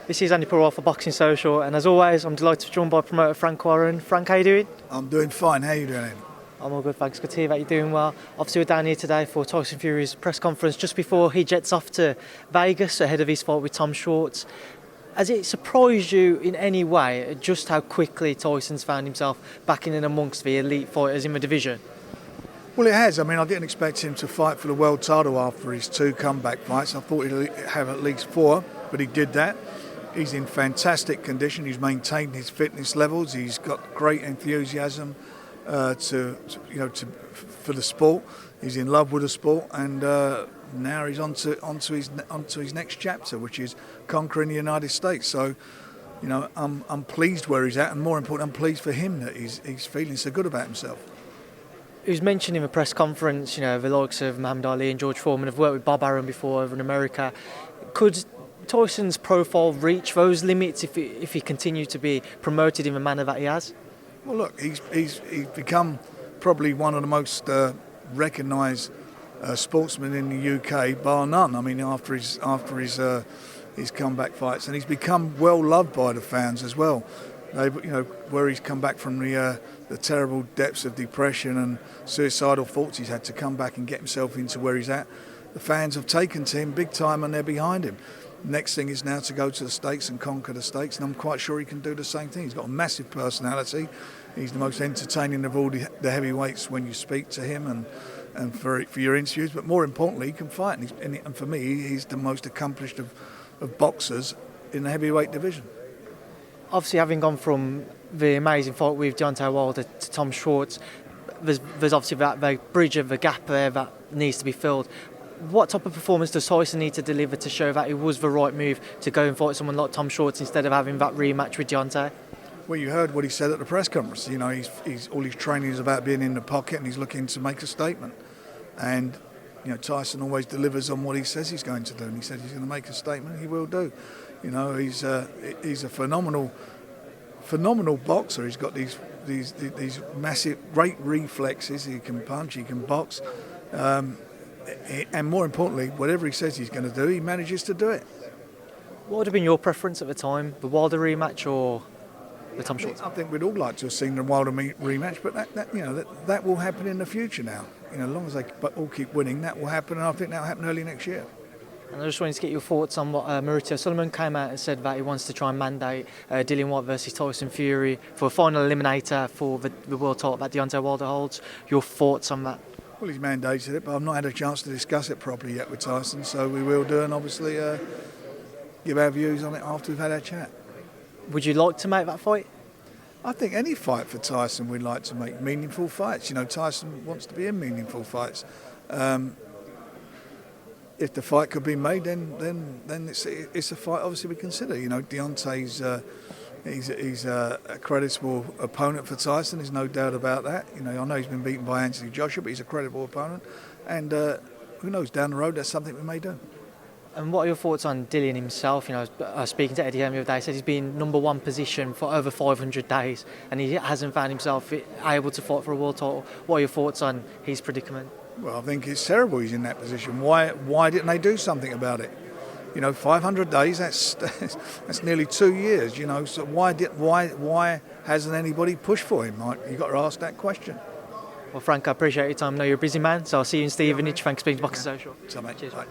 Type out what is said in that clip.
This is Andi Purewal for Boxing Social, and as always, I'm delighted to be joined by promoter Frank Warren. Frank, how you doing? I'm doing fine. How are you doing? I'm all good, thanks. Good to hear that you're doing well. Obviously, we're down here today for Tyson Fury's press conference just before he jets off to Vegas ahead of his fight with Tom Schwarz. Has it surprised you in any way just how quickly Tyson's found himself back in and amongst the elite fighters in the division? Well, it has. I mean, I didn't expect him to fight for the world title after his 2 comeback fights. I thought he'd have at least 4, but he did that. He's in fantastic condition. He's maintained his fitness levels. He's got great enthusiasm for the sport. He's in love with the sport, and now he's onto his next chapter, which is conquering the United States. So, I'm pleased where he's at, and more important, I'm pleased for him that he's feeling so good about himself. He was mentioned in a press conference, the likes of Muhammad Ali and George Foreman have worked with Bob Arum before over in America. Could Tyson's profile reach those limits if he continued to be promoted in the manner that he has? Well, look, he's become probably one of the most recognised sportsmen in the UK, bar none. I mean, after his comeback fights, and he's become well loved by the fans as well. Where he's come back from the terrible depths of depression and suicidal thoughts, he's had to come back and get himself into where he's at. The fans have taken to him big time, and they're behind him. Next thing is now to go to the States and conquer the States, and I'm quite sure he can do the same thing. He's got a massive personality. He's the most entertaining of all the heavyweights when you speak to him and for your interviews. But more importantly, he can fight, and for me, he's the most accomplished of boxers in the heavyweight division. Obviously, having gone from the amazing fight with Deontay Wilder to Tom Schwarz, there's obviously that bridge of the gap there that needs to be filled. What type of performance does Tyson need to deliver to show that it was the right move to go and fight someone like Tom Schwarz instead of having that rematch with Deontay? Well, you heard what he said at the press conference. He's all his training is about being in the pocket, and he's looking to make a statement. And Tyson always delivers on what he says he's going to do, and he said he's going to make a statement. He will do. He's a phenomenal boxer. He's got these massive, great reflexes. He can punch, he can box. And more importantly, whatever he says he's going to do, he manages to do it. What would have been your preference at the time, the Wilder rematch or the Tom Schwarz? I think we'd all like to have seen the Wilder rematch, but that will happen in the future now. As long as they all keep winning, that will happen, and I think that will happen early next year. And I just wanted to get your thoughts on what Mauricio Sullivan came out and said that he wants to try and mandate Dillian Whyte versus Tyson Fury for a final eliminator for the world title that Deontay Wilder holds. Your thoughts on that? Well, he's mandated it, but I've not had a chance to discuss it properly yet with Tyson, so we will do, and obviously give our views on it after we've had our chat. Would you like to make that fight? I think any fight for Tyson we'd like to make meaningful fights. Tyson wants to be in meaningful fights. If the fight could be made, then it's a fight obviously we consider. Deontay's he's a creditable opponent for Tyson. There's no doubt about that. I know he's been beaten by Anthony Joshua, but he's a credible opponent. And who knows, down the road that's something we may do. And what are your thoughts on Dillian himself? Speaking to Eddie Hearn the other day, he said he's been number 1 position for over 500 days, and he hasn't found himself able to fight for a world title. What are your thoughts on his predicament? Well, I think it's terrible he's in that position. Why didn't they do something about it? 500 days, that's nearly 2 years, so why hasn't anybody pushed for him? You've got to ask that question. Well, Frank, I appreciate your time. I know you're a busy man, so I'll see you in Stevenage. Thanks for being to Boxing Social. So, mate. Cheers. Bye.